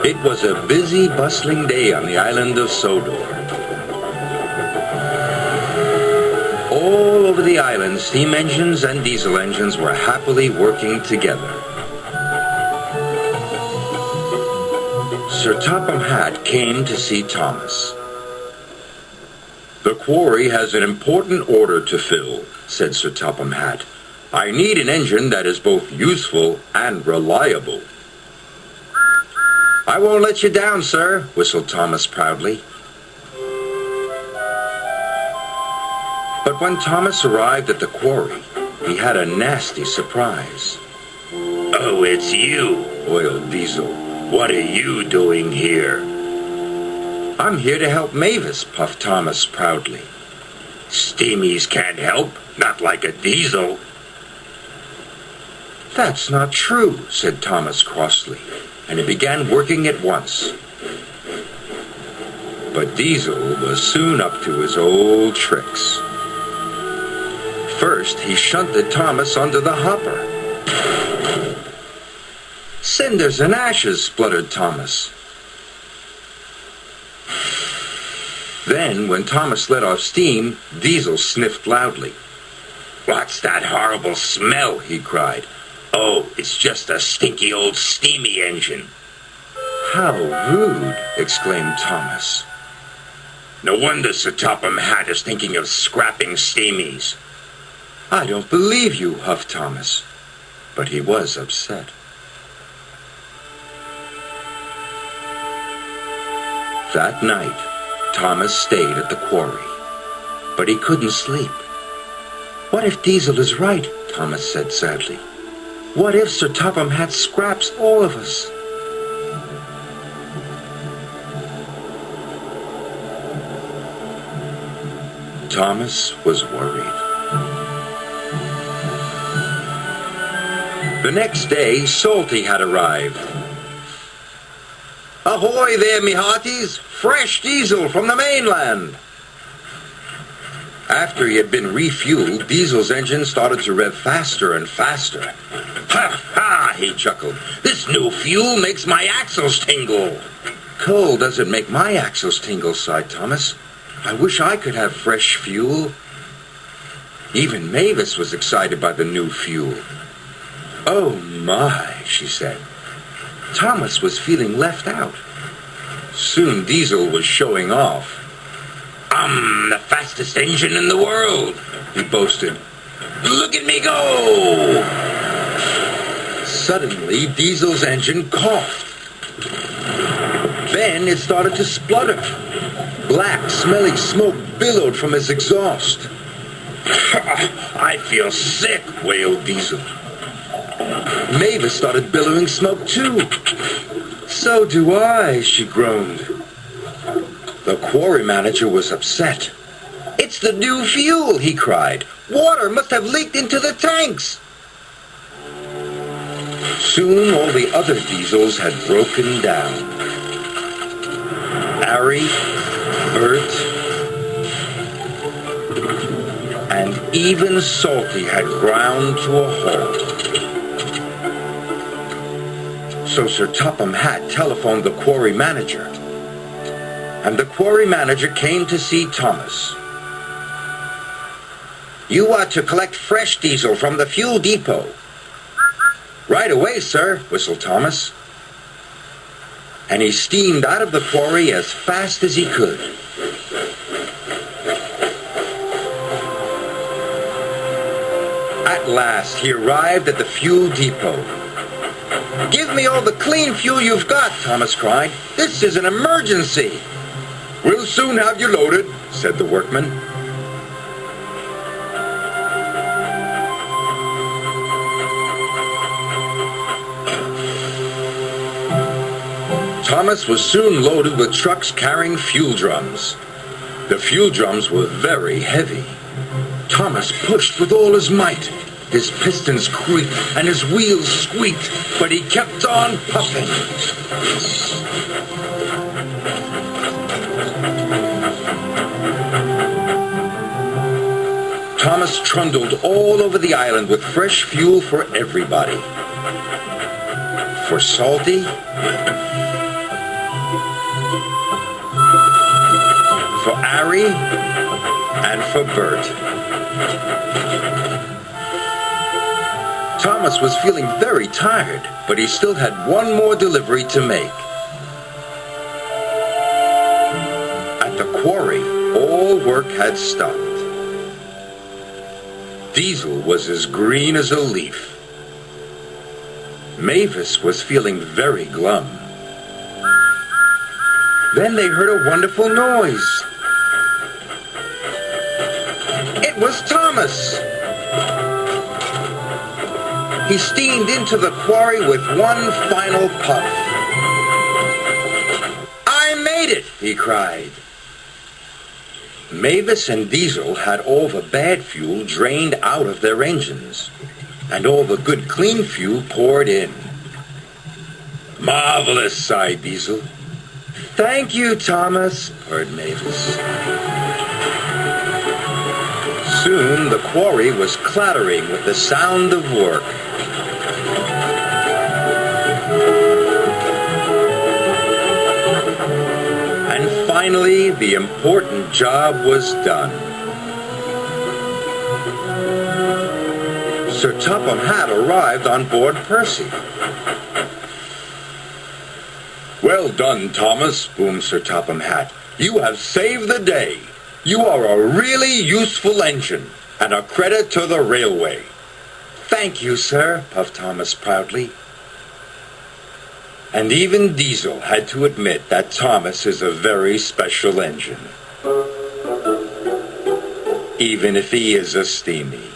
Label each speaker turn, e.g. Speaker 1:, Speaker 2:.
Speaker 1: It was a busy, bustling day on the island of Sodor. All over the island, steam engines and diesel engines were happily working together. Sir Topham Hatt came to see Thomas. "The quarry has an important order to fill," said Sir Topham Hatt. "I need an engine that is both useful and reliable." "I won't let you down, sir," whistled Thomas proudly. But when Thomas arrived at the quarry, he had a nasty surprise. "Oh, it's you," wailed Diesel. "What are you doing here?" "I'm here to help Mavis," puffed Thomas proudly. "Steamies can't help, not like a diesel." "That's not true," said Thomas crossly, and he began working at once. But Diesel was soon up to his old tricks. First, he shunted Thomas under the hopper. "Cinders and ashes," spluttered Thomas. Then, when Thomas let off steam, Diesel sniffed loudly. "What's that horrible smell?" he cried. "Oh, it's just a stinky old steamy engine." "How rude," exclaimed Thomas. "No wonder Sir Topham Hatt is thinking of scrapping steamies." "I don't believe you," huffed Thomas. But he was upset. That night, Thomas stayed at the quarry, but he couldn't sleep. "What if Diesel is right?" Thomas said sadly. "What if Sir Topham Hatt scraps all of us?" Thomas was worried. The next day, Salty had arrived. "Ahoy there, me hearties! Fresh diesel from the mainland!" After he had been refueled, Diesel's engine started to rev faster and faster. "Ha ha!" he chuckled. "This new fuel makes my axles tingle." "Coal doesn't make my axles tingle," sighed Thomas. "I wish I could have fresh fuel." Even Mavis was excited by the new fuel. "Oh my," she said. Thomas was feeling left out. Soon Diesel was showing off. "I'm the fastest engine in the world," he boasted. "Look at me go!" Suddenly, Diesel's engine coughed. Then it started to splutter. Black, smelly smoke billowed from his exhaust. "I feel sick," wailed Diesel. Mavis started billowing smoke too. "So do I," she groaned. The quarry manager was upset. "It's the new fuel," he cried. "Water must have leaked into the tanks." Soon all the other diesels had broken down. Harry, Bert, and even Salty had ground to a halt. So Sir Topham Hatt telephoned the quarry manager, and the quarry manager came to see Thomas. "You are to collect fresh diesel from the fuel depot." "Right away, sir," whistled Thomas. And he steamed out of the quarry as fast as he could. At last, he arrived at the fuel depot. "Give me all the clean fuel you've got," Thomas cried. "This is an emergency." "We'll soon have you loaded," said the workman. Thomas was soon loaded with trucks carrying fuel drums. The fuel drums were very heavy. Thomas pushed with all his might. His pistons creaked and his wheels squeaked, but he kept on puffing. Thomas trundled all over the island with fresh fuel for everybody. For Salty, For Ari and for Bert. Thomas was feeling very tired, but he still had one more delivery to make. At the quarry, all work had stopped. Diesel was as green as a leaf. Mavis was feeling very glum. Then they heard a wonderful noise. It was Thomas! He steamed into the quarry with one final puff. I made it, he cried. Mavis and Diesel had all the bad fuel drained out of their engines, and all the good clean fuel poured in. Marvelous, sighed Diesel. Thank you, Thomas, purred Mavis. Soon the quarry was clattering with the sound of work. And finally, the important job was done. Sir Topham Hatt arrived on board Percy. Well done, Thomas, boomed Sir Topham Hatt. You have saved the day. You are a really useful engine, and a credit to the railway. Thank you, sir, puffed Thomas proudly. And even Diesel had to admit that Thomas is a very special engine, even if he is a steamy.